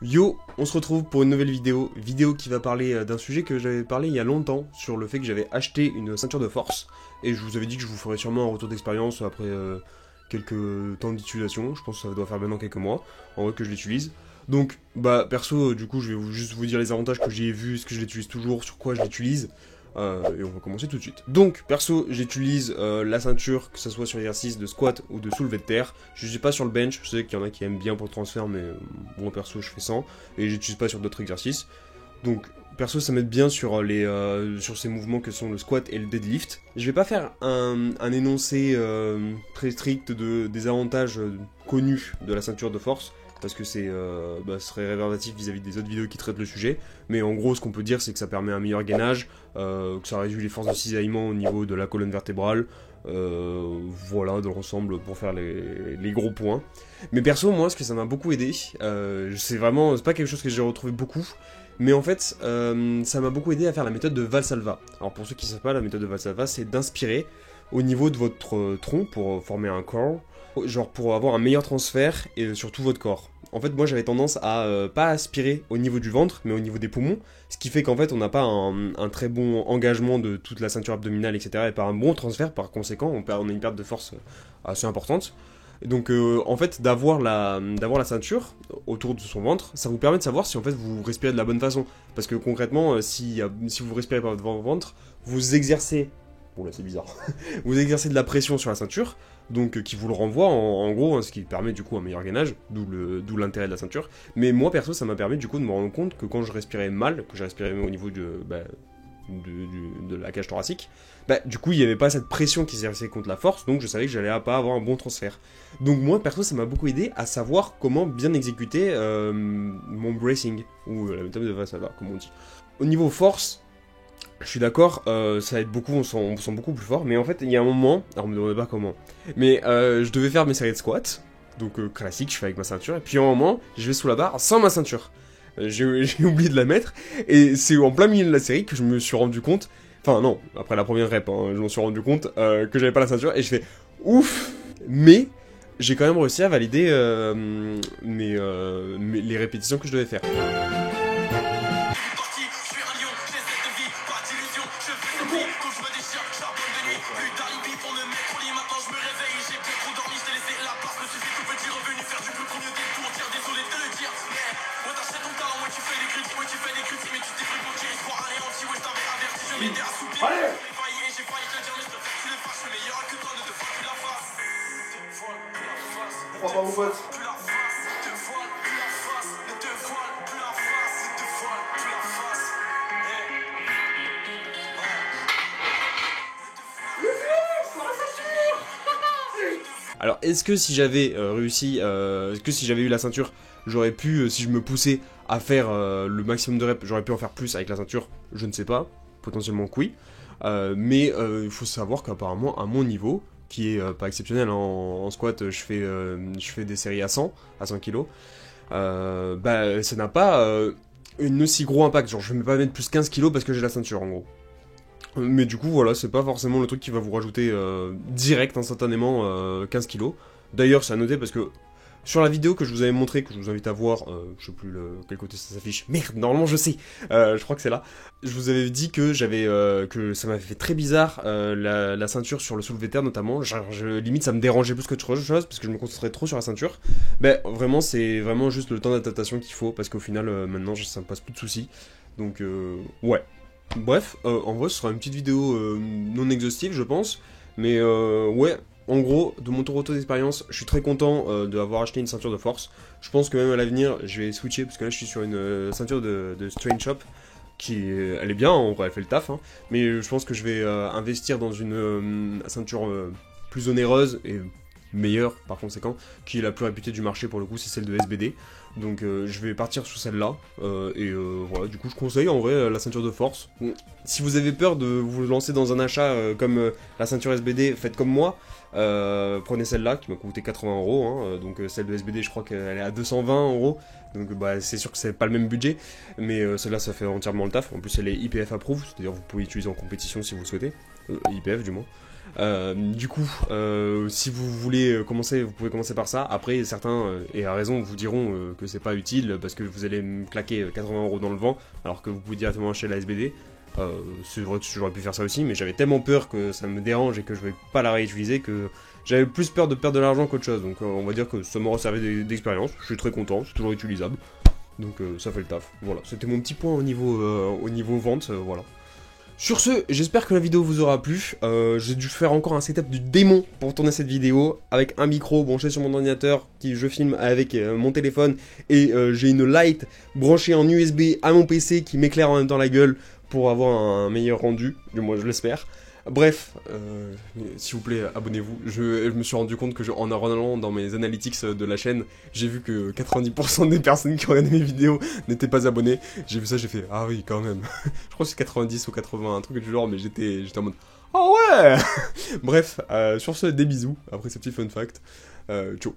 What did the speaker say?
Yo, on se retrouve pour une nouvelle vidéo qui va parler d'un sujet que j'avais parlé il y a longtemps, sur le fait que j'avais acheté une ceinture de force, et je vous avais dit que je vous ferais sûrement un retour d'expérience après quelques temps d'utilisation, je pense que ça doit faire maintenant quelques mois, en vrai que je l'utilise. Donc, bah perso, du coup je vais juste vous dire les avantages que j'ai vus, ce que je l'utilise toujours, sur quoi je l'utilise, et on va commencer tout de suite. Donc, perso, j'utilise la ceinture, que ce soit sur l'exercice de squat ou de soulevé de terre. Je n'utilise pas sur le bench, je sais qu'il y en a qui aiment bien pour le transfert, mais moi perso, je fais sans. Et j'utilise pas sur d'autres exercices. Donc, perso, ça m'aide bien sur sur ces mouvements que sont le squat et le deadlift. Je vais pas faire un énoncé très strict des avantages connus de la ceinture de force, parce que ce serait révélatif vis-à-vis des autres vidéos qui traitent le sujet, mais en gros ce qu'on peut dire c'est que ça permet un meilleur gainage, que ça réduit les forces de cisaillement au niveau de la colonne vertébrale, voilà dans l'ensemble pour faire les gros points. Mais perso moi ce que ça m'a beaucoup aidé, c'est pas quelque chose que j'ai retrouvé beaucoup, mais en fait ça m'a beaucoup aidé à faire la méthode de Valsalva. Alors pour ceux qui ne savent pas, la méthode de Valsalva c'est d'inspirer au niveau de votre tronc pour former un corps, genre pour avoir un meilleur transfert et sur tout votre corps. En fait, moi j'avais tendance à pas aspirer au niveau du ventre, mais au niveau des poumons, ce qui fait qu'en fait on n'a pas un très bon engagement de toute la ceinture abdominale, etc. Et par un bon transfert, par conséquent, on a une perte de force assez importante. Et donc en fait d'avoir la ceinture autour de son ventre, ça vous permet de savoir si en fait vous respirez de la bonne façon. Parce que concrètement, si vous respirez par votre ventre, vous exercez... Bon là c'est bizarre. Vous exercez de la pression sur la ceinture, donc qui vous le renvoie en gros, hein, ce qui permet du coup un meilleur gainage, d'où l'intérêt de la ceinture. Mais moi perso ça m'a permis du coup de me rendre compte que quand je respirais mal, que je respirais au niveau de la cage thoracique, du coup il n'y avait pas cette pression qui s'exerçait contre la force, donc je savais que j'allais pas avoir un bon transfert. Donc moi perso ça m'a beaucoup aidé à savoir comment bien exécuter mon bracing, ou la méthode de Valsalva comme on dit. Au niveau force, je suis d'accord, ça aide beaucoup, on sent beaucoup plus fort, mais en fait, il y a un moment, alors on me demandait pas comment, mais je devais faire mes séries de squats, donc classique, je fais avec ma ceinture, et puis à un moment, je vais sous la barre sans ma ceinture. J'ai oublié de la mettre, et c'est en plein milieu de la série que je me suis rendu compte, enfin non, après la première rep, hein, je m'en suis rendu compte que j'avais pas la ceinture, et je fais ouf, mais j'ai quand même réussi à valider les répétitions que je devais faire. Allez! Crois pas mon pote. Alors, est-ce que si j'avais est-ce que si j'avais eu la ceinture, j'aurais pu, si je me poussais à faire le maximum de reps, j'aurais pu en faire plus avec la ceinture? Je ne sais pas, potentiellement que oui. Mais il faut savoir qu'apparemment, à mon niveau, qui est pas exceptionnel, en squat, je fais des séries à 100 kg, ça n'a pas un aussi gros impact. Genre, je vais pas mettre plus 15 kg parce que j'ai la ceinture, en gros. Mais du coup, voilà, c'est pas forcément le truc qui va vous rajouter direct, instantanément, 15 kilos. D'ailleurs, c'est à noter parce que sur la vidéo que je vous avais montré, que je vous invite à voir, je sais plus quel côté ça s'affiche. Merde, normalement je sais. Je crois que c'est là. Je vous avais dit que que ça m'avait fait très bizarre la ceinture sur le soulevé de terre notamment. Limite, ça me dérangeait plus que autre chose parce que je me concentrais trop sur la ceinture. Vraiment, c'est vraiment juste le temps d'adaptation qu'il faut parce qu'au final, maintenant, ça me passe plus de soucis. Donc, ouais. Bref, en vrai, ce sera une petite vidéo non exhaustive, je pense. Mais ouais, en gros, de mon tour d'expérience, je suis très content d'avoir acheté une ceinture de force. Je pense que même à l'avenir, je vais switcher, parce que là, je suis sur une ceinture de Strange Shop, elle est bien, en vrai, elle fait le taf, hein, mais je pense que je vais investir dans une ceinture plus onéreuse et meilleure, par conséquent, qui est la plus réputée du marché, pour le coup, c'est celle de SBD. Donc je vais partir sur celle-là, voilà, du coup je conseille en vrai la ceinture de force. Bon, si vous avez peur de vous lancer dans un achat comme la ceinture SBD, faites comme moi, prenez celle-là qui m'a coûté 80 €, hein, donc celle de SBD je crois qu'elle est à 220 €, donc c'est sûr que c'est pas le même budget, mais celle-là ça fait entièrement le taf, en plus elle est IPF approved, c'est-à-dire vous pouvez l'utiliser en compétition si vous le souhaitez, IPF du moins. Du coup, si vous voulez commencer, vous pouvez commencer par ça. Après, certains, et à raison, vous diront que c'est pas utile parce que vous allez me claquer 80 € dans le vent, alors que vous pouvez directement acheter la SBD. C'est vrai que j'aurais pu faire ça aussi, mais j'avais tellement peur que ça me dérange et que je vais pas la réutiliser que j'avais plus peur de perdre de l'argent qu'autre chose. Donc on va dire que ça m'aura servi d'expérience. Je suis très content, c'est toujours utilisable. Donc ça fait le taf. Voilà, c'était mon petit point au niveau vente, voilà. Sur ce, j'espère que la vidéo vous aura plu. J'ai dû faire encore un setup du démon pour tourner cette vidéo, avec un micro branché sur mon ordinateur, qui je filme avec mon téléphone, et j'ai une light branchée en USB à mon PC qui m'éclaire en même temps la gueule pour avoir un meilleur rendu, du moins je l'espère. Bref, s'il vous plaît, abonnez-vous. Je me suis rendu compte que en allant dans mes analytics de la chaîne, j'ai vu que 90% des personnes qui regardaient mes vidéos n'étaient pas abonnées. J'ai vu ça, j'ai fait ah oui quand même. Je crois que c'est 90 ou 80, un truc du genre, mais j'étais en mode ah ouais. Bref, sur ce, des bisous après ce petit fun fact. Ciao.